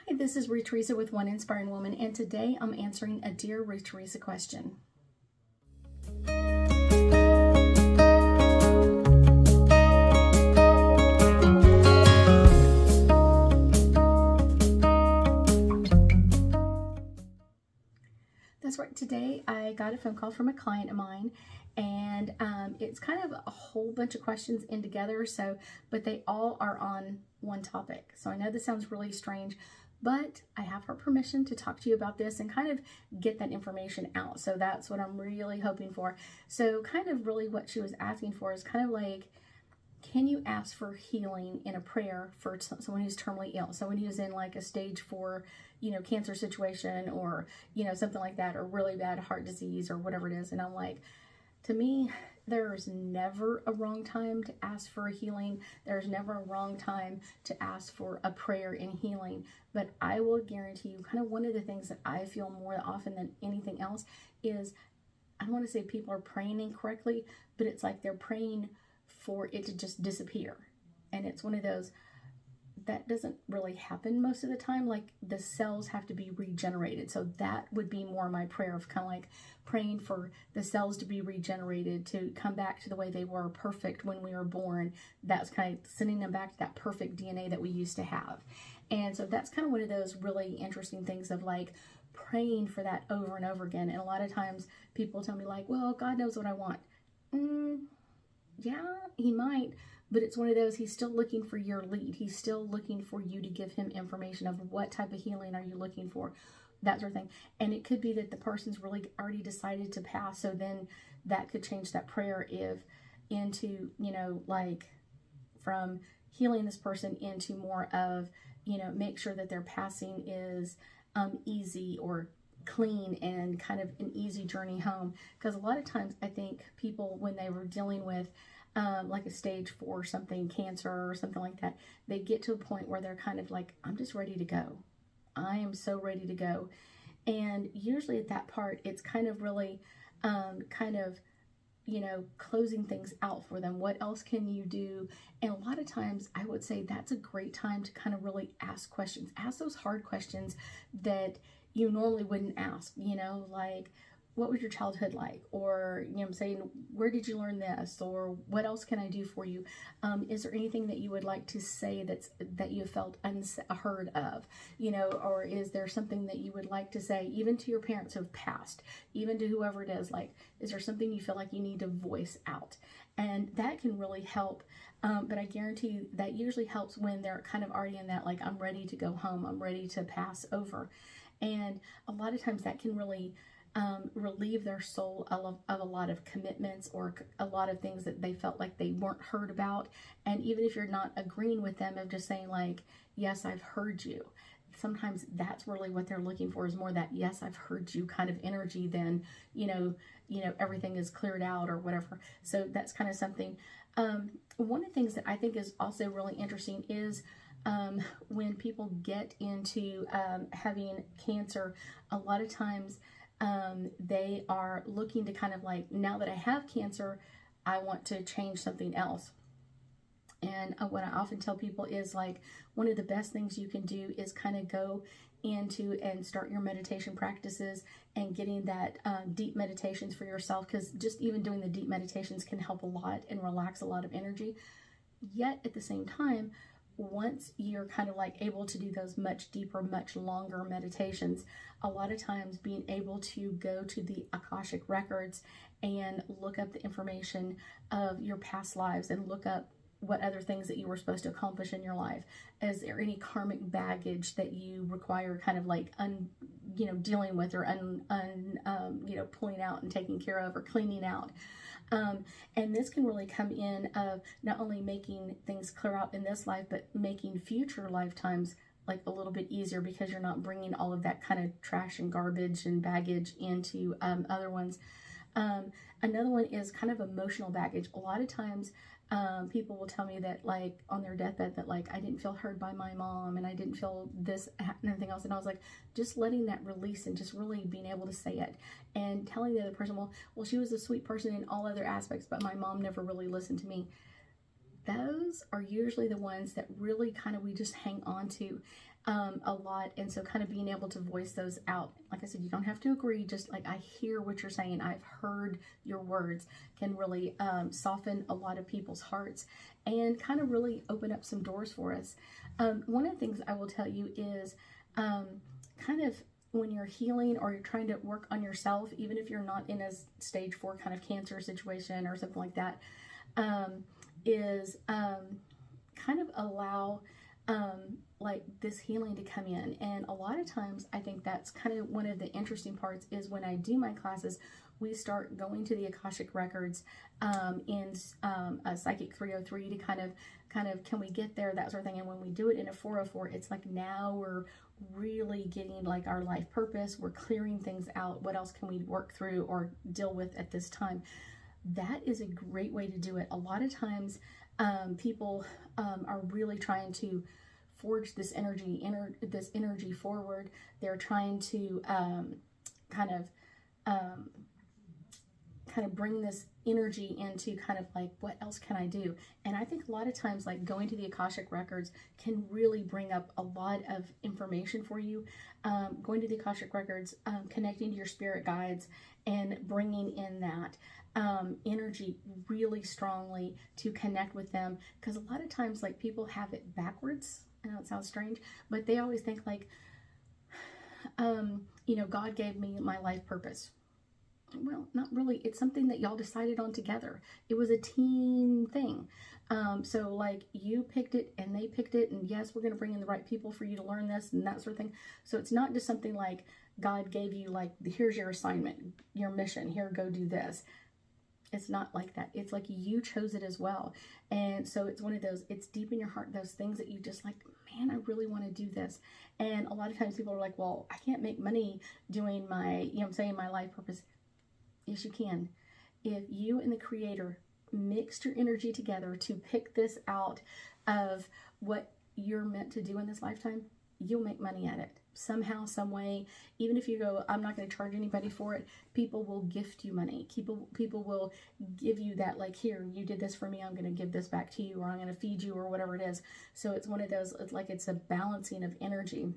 Hi, this is Ruth Theresa with One Inspiring Woman, and today I'm answering a Dear Ruth Theresa question. That's right. Today I got a phone call from a client of mine, and it's kind of a whole bunch of questions in together. But they all are on one topic. So I know this sounds really strange, but I have her permission to talk to you about this and kind of get that information out. So that's what I'm really hoping for. So kind of really what she was asking for is kind of like, can you ask for healing in a prayer for someone who's terminally ill? Someone who's in like a stage 4, cancer situation, or, something like that, or really bad heart disease or whatever it is. And I'm like, to me, there's never a wrong time to ask for a healing. There's never a wrong time to ask for a prayer in healing. But I will guarantee you, kind of one of the things that I feel more often than anything else is, I don't want to say people are praying incorrectly, but it's like they're praying for it to just disappear. And it's one of those that doesn't really happen most of the time. Like, the cells have to be regenerated. So that would be more my prayer of kind of like praying for the cells to be regenerated, to come back to the way they were perfect when we were born. That's kind of sending them back to that perfect DNA that we used to have. And so that's kind of one of those really interesting things of like praying for that over and over again. And a lot of times people tell me like, well, God knows what I want. Yeah, he might, but it's one of those, he's still looking for your lead. He's still looking for you to give him information of what type of healing are you looking for, that sort of thing. And it could be that the person's really already decided to pass. So then that could change that prayer into, like from healing this person into more of, make sure that their passing is easy or clean and kind of an easy journey home. Because a lot of times I think people, when they were dealing with like a stage 4 something, cancer or something like that, they get to a point where they're kind of like, I'm just ready to go. I am so ready to go. And usually at that part, it's kind of really closing things out for them. What else can you do? And a lot of times I would say that's a great time to kind of really ask questions. Ask those hard questions that you normally wouldn't ask, like, what was your childhood like? Or, I'm saying, where did you learn this? Or what else can I do for you? Is there anything that you would like to say that you felt unheard of? Or is there something that you would like to say, even to your parents who have passed, even to whoever it is? Like, is there something you feel like you need to voice out? And that can really help. But I guarantee you that usually helps when they're kind of already in that, like, I'm ready to go home. I'm ready to pass over. And a lot of times that can really relieve their soul of a lot of commitments or a lot of things that they felt like they weren't heard about. And even if you're not agreeing with them, of just saying like, yes, I've heard you. Sometimes that's really what they're looking for, is more that, yes, I've heard you kind of energy than, everything is cleared out or whatever. So that's kind of something. One of the things that I think is also really interesting is when people get into having cancer, a lot of times they are looking to kind of like, now that I have cancer, I want to change something else. And what I often tell people is like, one of the best things you can do is kind of go into and start your meditation practices and getting that deep meditations for yourself, because just even doing the deep meditations can help a lot and relax a lot of energy. Yet at the same time, once you're kind of like able to do those much deeper, much longer meditations, a lot of times being able to go to the Akashic records and look up the information of your past lives and look up what other things that you were supposed to accomplish in your life. Is there any karmic baggage that you require kind of like dealing with, or pulling out and taking care of, or cleaning out? And this can really come in of not only making things clear out in this life, but making future lifetimes like a little bit easier, because you're not bringing all of that kind of trash and garbage and baggage into other ones. Another one is kind of emotional baggage. A lot of times people will tell me that, like, on their deathbed, that like, I didn't feel heard by my mom, and I didn't feel this and everything else. And I was like, just letting that release and just really being able to say it and telling the other person, well, she was a sweet person in all other aspects, but my mom never really listened to me. Those are usually the ones that really kind of we just hang on to. a lot. And so kind of being able to voice those out. Like I said, you don't have to agree, just like, I hear what you're saying, I've heard your words, can really soften a lot of people's hearts and kind of really open up some doors for us. One of the things I will tell you is kind of when you're healing or you're trying to work on yourself, even if you're not in a stage 4 kind of cancer situation or something like that, is kind of allow like this healing to come in. And a lot of times I think that's kind of one of the interesting parts is when I do my classes, we start going to the Akashic records in a Psychic 303 to kind of can we get there, that sort of thing. And when we do it in a 404, it's like now we're really getting like our life purpose, we're clearing things out, what else can we work through or deal with at this time. That is a great way to do it. A lot of times people are really trying to forge this energy forward. They're trying to kind of bring this energy into kind of like, what else can I do? And I think a lot of times like going to the Akashic records can really bring up a lot of information for you. Going to the Akashic records, connecting to your spirit guides and bringing in that energy really strongly to connect with them. Because a lot of times like people have it backwards. I know it sounds strange, but they always think like, you know, God gave me my life purpose. Well, not really. It's something that y'all decided on together. It was a team thing. So like you picked it and they picked it, and yes, we're going to bring in the right people for you to learn this and that sort of thing. So it's not just something like God gave you like, here's your assignment, your mission, here, go do this. It's not like that. It's like you chose it as well. And so it's one of those, it's deep in your heart, those things that you just like, man, I really want to do this. And a lot of times people are like, well, I can't make money doing my, you know what I'm saying, my life purpose. Yes, you can. If you and the Creator mixed your energy together to pick this out of what you're meant to do in this lifetime, you'll make money at it. Somehow, some way, even if you go, I'm not going to charge anybody for it, people will gift you money. People will give you that, like, here, you did this for me, I'm going to give this back to you, or I'm going to feed you, or whatever it is. So it's one of those, it's like it's a balancing of energy.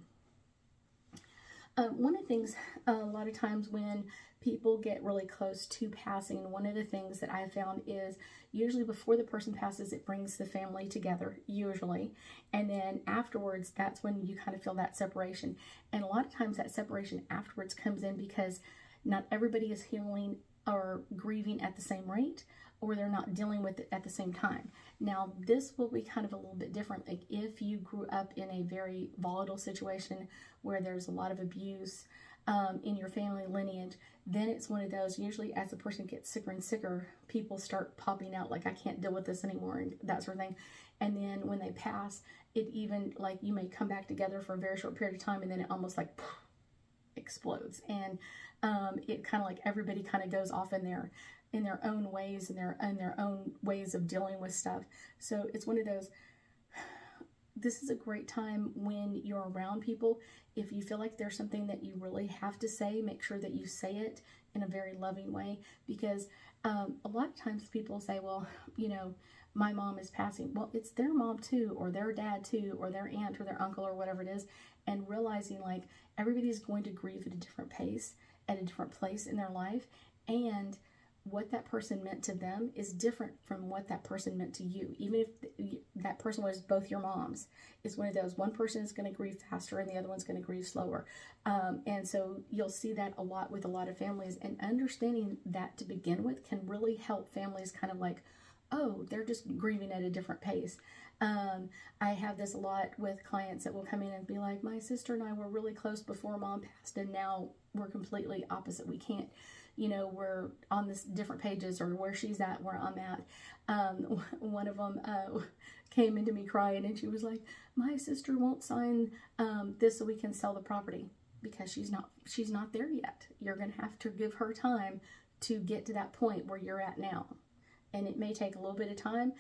One of the things, a lot of times when people get really close to passing, one of the things that I found is usually before the person passes, it brings the family together, usually. And then afterwards, that's when you kind of feel that separation. And a lot of times that separation afterwards comes in because not everybody is healing or grieving at the same rate, or they're not dealing with it at the same time. Now, this will be kind of a little bit different. Like if you grew up in a very volatile situation where there's a lot of abuse in your family lineage, then it's one of those, usually as the person gets sicker and sicker, people start popping out like, I can't deal with this anymore, and that sort of thing. And then when they pass, it even, like, you may come back together for a very short period of time, and then it almost like poof, explodes. And it kind of like everybody kind of goes off in their own ways and their own ways of dealing with stuff. So it's one of those, this is a great time when you're around people. If you feel like there's something that you really have to say, make sure that you say it in a very loving way, because a lot of times people say, well, you know, my mom is passing. Well, it's their mom too, or their dad too, or their aunt or their uncle or whatever it is, and realizing like everybody's going to grieve at a different pace, at a different place in their life, and what that person meant to them is different from what that person meant to you. Even if that person was both your moms, it's one of those, one person is going to grieve faster and the other one's going to grieve slower. And so you'll see that a lot with a lot of families, and understanding that to begin with can really help families kind of like, oh, they're just grieving at a different pace. I have this a lot with clients that will come in and be like, my sister and I were really close before mom passed, and now we're completely opposite. We can't, you know, we're on this different pages, or where she's at, where I'm at. One of them came into me crying, and she was like, my sister won't sign this so we can sell the property, because she's not there yet. You're going to have to give her time to get to that point where you're at now. And it may take a little bit of time,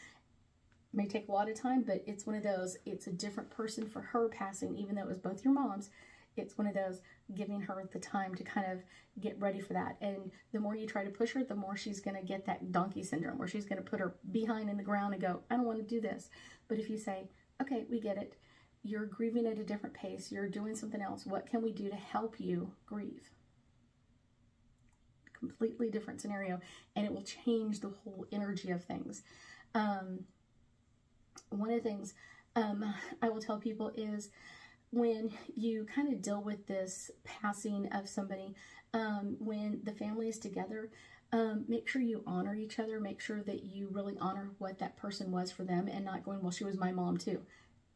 may take a lot of time, but it's one of those, it's a different person for her passing, even though it was both your moms. It's one of those, giving her the time to kind of get ready for that. And the more you try to push her, the more she's going to get that donkey syndrome, where she's going to put her behind in the ground and go, I don't want to do this. But if you say, okay, we get it, you're grieving at a different pace, you're doing something else. What can we do to help you grieve? Completely different scenario, and it will change the whole energy of things. One of the things I will tell people is when you kind of deal with this passing of somebody, when the family is together, make sure you honor each other. Make sure that you really honor what that person was for them, and not going, well, she was my mom too.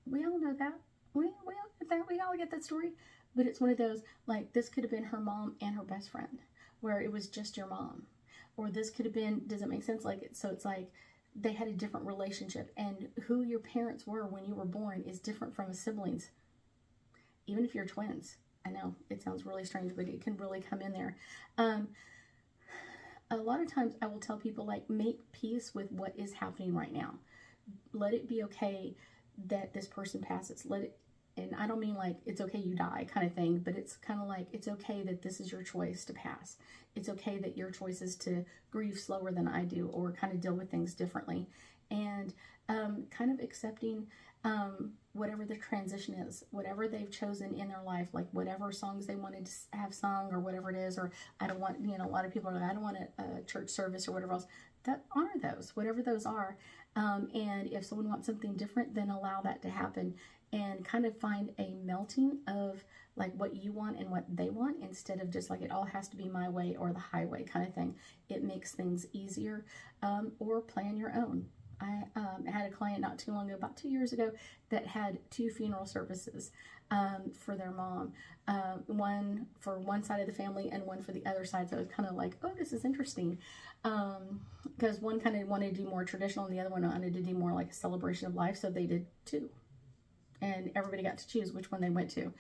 We all know that. We all get that. We all get that story. But it's one of those, like, this could have been her mom and her best friend, where it was just your mom. Or this could have been, does it make sense? Like, so it's like they had a different relationship, and who your parents were when you were born is different from a siblings. Even if you're twins. I know it sounds really strange, but it can really come in there. A lot of times I will tell people, like, make peace with what is happening right now. Let it be okay that this person passes. Let it, and I don't mean like it's okay you die kind of thing, but it's kind of like it's okay that this is your choice to pass. It's okay that your choice is to grieve slower than I do, or kind of deal with things differently. And kind of accepting whatever the transition is, whatever they've chosen in their life, like whatever songs they wanted to have sung or whatever it is, or I don't want, a lot of people are like, I don't want a church service or whatever else. That honor those, whatever those are. And if someone wants something different, then allow that to happen, and kind of find a melting of like what you want and what they want, instead of just like it all has to be my way or the highway kind of thing. It makes things easier, or plan your own. I had a client not too long ago, about 2 years ago, that had 2 funeral services for their mom. One for one side of the family and one for the other side. So it was kind of like, oh, this is interesting. Because one kind of wanted to do more traditional and the other one wanted to do more like a celebration of life. So they did 2. And everybody got to choose which one they went to.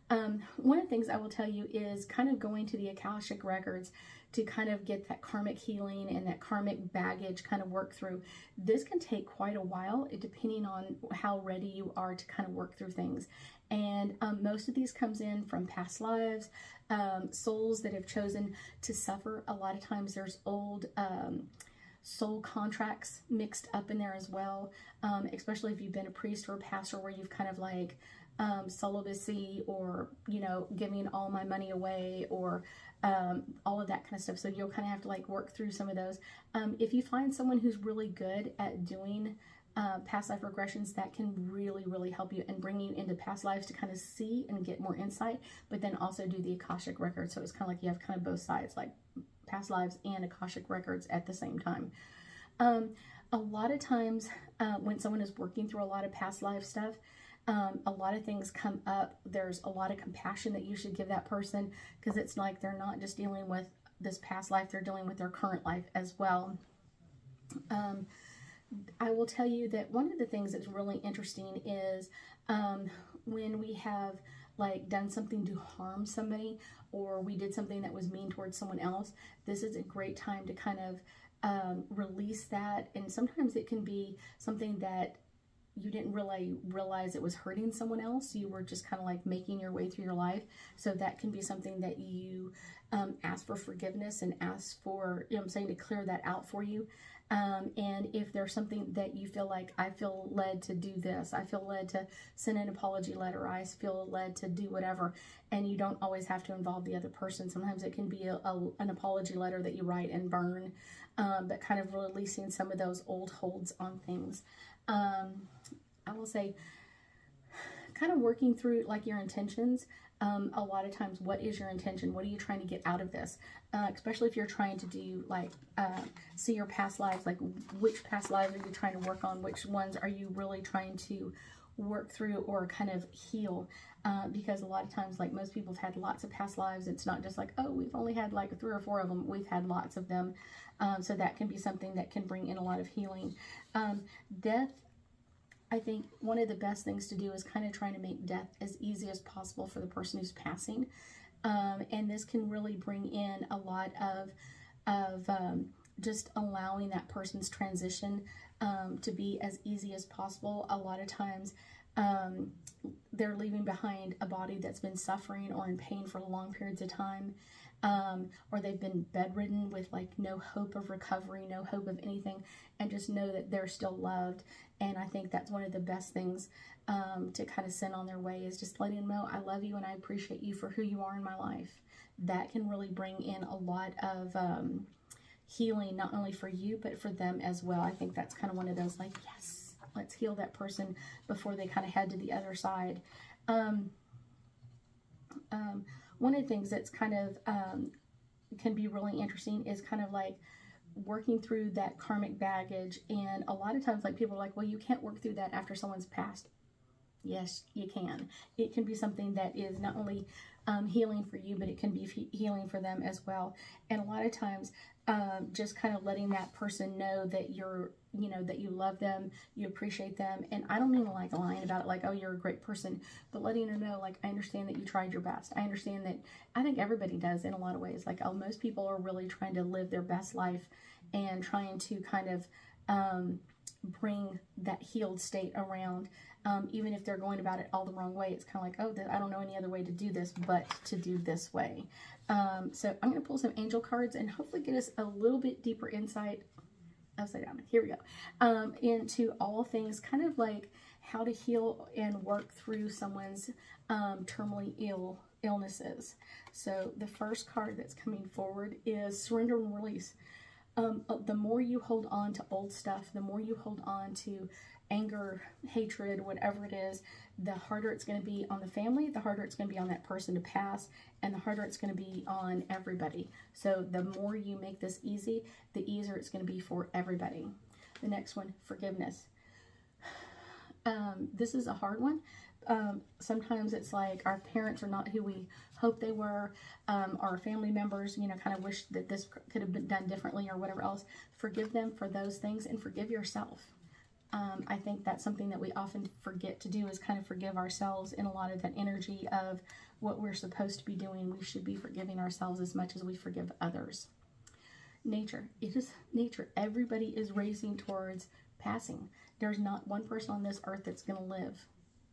One of the things I will tell you is kind of going to the Akashic records to kind of get that karmic healing and that karmic baggage kind of work through. This can take quite a while, depending on how ready you are to kind of work through things. And most of these comes in from past lives, souls that have chosen to suffer. A lot of times there's old soul contracts mixed up in there as well, especially if you've been a priest or a pastor, where you've kind of like celibacy, or giving all my money away, or all of that kind of stuff. So you'll kind of have to like work through some of those. If you find someone who's really good at doing past life regressions, that can really help you and bring you into past lives to kind of see and get more insight, but then also do the Akashic records. So it's kind of like you have kind of both sides, like past lives and Akashic records at the same time. A lot of times when someone is working through a lot of past life stuff, a lot of things come up. There's a lot of compassion that you should give that person, because it's like they're not just dealing with this past life, they're dealing with their current life as well. I will tell you that one of the things that's really interesting is when we have like done something to harm somebody, or we did something that was mean towards someone else, this is a great time to kind of release that. And sometimes it can be something that you didn't really realize it was hurting someone else. You were just kind of like making your way through your life. So that can be something that you ask for forgiveness and ask for, to clear that out for you. And if there's something that you feel like, I feel led to do this, I feel led to send an apology letter, I feel led to do whatever, and you don't always have to involve the other person. Sometimes it can be an apology letter that you write and burn, but kind of releasing some of those old holds on things. I will say, kind of working through like your intentions. A lot of times, what is your intention? What are you trying to get out of this? Especially if you're trying to do like see your past lives, like which past lives are you trying to work on? Which ones are you really trying to work through or kind of heal? Because a lot of times, like most people have had lots of past lives. It's not just like, oh, we've only had like 3 or 4 of them. We've had lots of them. So that can be something that can bring in a lot of healing. Death, I think one of the best things to do is kind of trying to make death as easy as possible for the person who's passing. And this can really bring in a lot of just allowing that person's transition to be as easy as possible. A lot of times they're leaving behind a body that's been suffering or in pain for long periods of time. or they've been bedridden with like no hope of recovery, no hope of anything, and just know that they're still loved. And I think that's one of the best things to kind of send on their way, is just letting them know, I love you and I appreciate you for who you are in my life. That can really bring in a lot of healing, not only for you, but for them as well. I think that's kind of one of those, like, yes, let's heal that person before they kind of head to the other side. One of the things that's kind of can be really interesting is kind of like working through that karmic baggage. And a lot of times, like, people are like, well, you can't work through that after someone's passed. Yes, you can. It can be something that is not only healing for you, but it can be healing for them as well. And a lot of times, just kind of letting that person know that you're, you know, that you love them, you appreciate them. And I don't mean like lying about it, like, oh, you're a great person, but letting her know, like, I understand that you tried your best. I understand that, I think everybody does in a lot of ways. Like, oh, most people are really trying to live their best life and trying to kind of bring that healed state around. Even if they're going about it all the wrong way, it's kind of like, oh, I don't know any other way to do this but to do this way. So I'm going to pull some angel cards and hopefully get us a little bit deeper insight, upside down, here we go, into all things kind of like how to heal and work through someone's terminally illnesses. So the first card that's coming forward is surrender and release. The more you hold on to old stuff, the more you hold on to anger, hatred, whatever it is, the harder it's going to be on the family, the harder it's going to be on that person to pass, and the harder it's going to be on everybody. So the more you make this easy, the easier it's going to be for everybody. The next one, forgiveness. This is a hard one. Sometimes it's like our parents are not who we hope they were. Our family members, you know, kind of wish that this could have been done differently or whatever else. Forgive them for those things and forgive yourself. I think that's something that we often forget to do, is kind of forgive ourselves in a lot of that energy of what we're supposed to be doing. We should be forgiving ourselves as much as we forgive others. Nature. It is nature. Everybody is racing towards passing. There's not one person on this earth that's going to live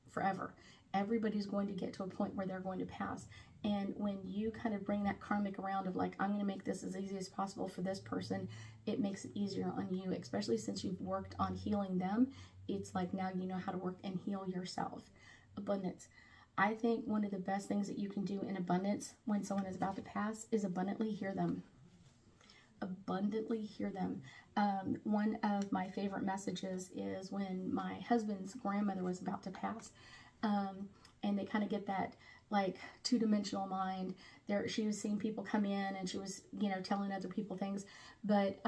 forever. Everybody's going to get to a point where they're going to pass. And when you kind of bring that karmic around of like, I'm going to make this as easy as possible for this person, it makes it easier on you, especially since you've worked on healing them. It's like now you know how to work and heal yourself. Abundance. I think one of the best things that you can do in abundance when someone is about to pass is abundantly hear them. Abundantly hear them. One of my favorite messages is when my husband's grandmother was about to pass, and they kind of get that like two-dimensional mind. There, she was seeing people come in and she was, you know, telling other people things, but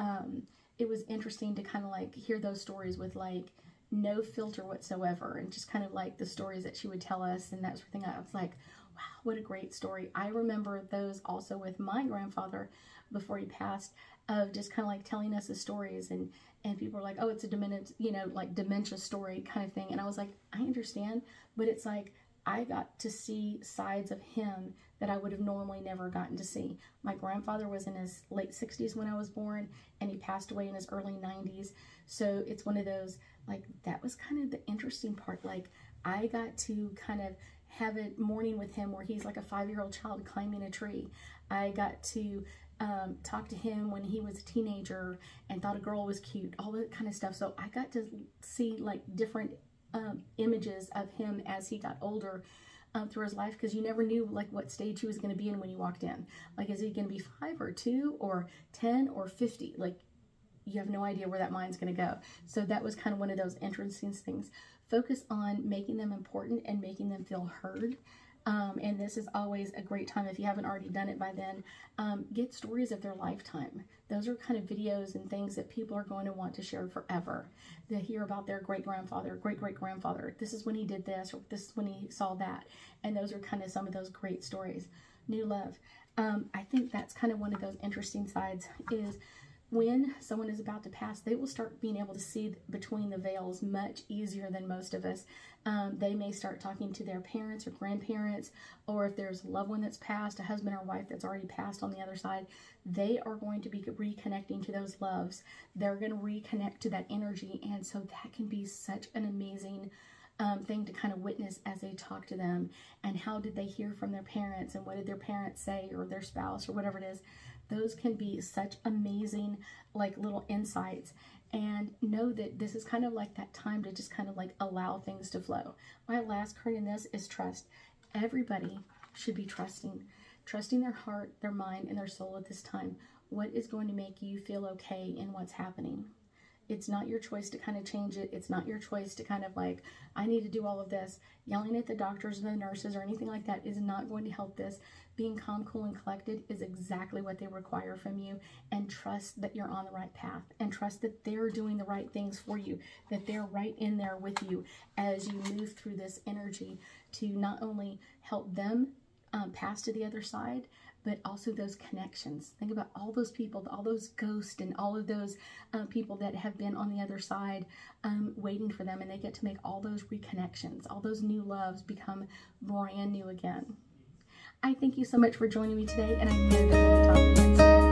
it was interesting to kind of like hear those stories with like no filter whatsoever, and just kind of like the stories that she would tell us and that sort of thing. I was like, wow, what a great story. I remember those also with my grandfather before he passed, of just kind of like telling us the stories, and people were like, oh, it's a dementia, you know, like dementia story kind of thing. And I was like, I understand, but it's like I got to see sides of him that I would have normally never gotten to see. My grandfather was in his late 60s when I was born, and he passed away in his early 90s. So it's one of those, like, that was kind of the interesting part. Like, I got to kind of have a morning with him where he's like a 5-year-old child climbing a tree. I got to talk to him when he was a teenager and thought a girl was cute, all that kind of stuff. So I got to see like different images of him as he got older through his life, because you never knew like what stage he was going to be in when you walked in. Like, is he going to be 5 or 2 or 10 or 50? Like, you have no idea where that mind's going to go. So that was kind of one of those interesting things. Focus on making them important and making them feel heard. And this is always a great time, if you haven't already done it by then, get stories of their lifetime. Those are kind of videos and things that people are going to want to share forever. They hear about their great-grandfather, great-great-grandfather. This is when he did this, or this is when he saw that. And those are kind of some of those great stories. New love. I think that's kind of one of those interesting sides, is when someone is about to pass, they will start being able to see between the veils much easier than most of us. They may start talking to their parents or grandparents, or if there's a loved one that's passed, a husband or wife that's already passed on the other side, they are going to be reconnecting to those loves. They're going to reconnect to that energy, and so that can be such an amazing thing to kind of witness as they talk to them, and how did they hear from their parents, and what did their parents say, or their spouse, or whatever it is. Those can be such amazing, like, little insights. And know that this is kind of like that time to just kind of like allow things to flow. My last card in this is trust. Everybody should be trusting their heart, their mind, and their soul at this time. What is going to make you feel okay in what's happening? It's not your choice to kind of change it. It's not your choice to kind of like, I need to do all of this. Yelling at the doctors and the nurses or anything like that is not going to help this. Being calm, cool, and collected is exactly what they require from you. And trust that you're on the right path. And trust that they're doing the right things for you. That they're right in there with you as you move through this energy to not only help them pass to the other side, but also those connections. Think about all those people, all those ghosts, and all of those people that have been on the other side waiting for them, and they get to make all those reconnections, all those new loves become brand new again. I thank you so much for joining me today, and I know that we'll be talking again soon.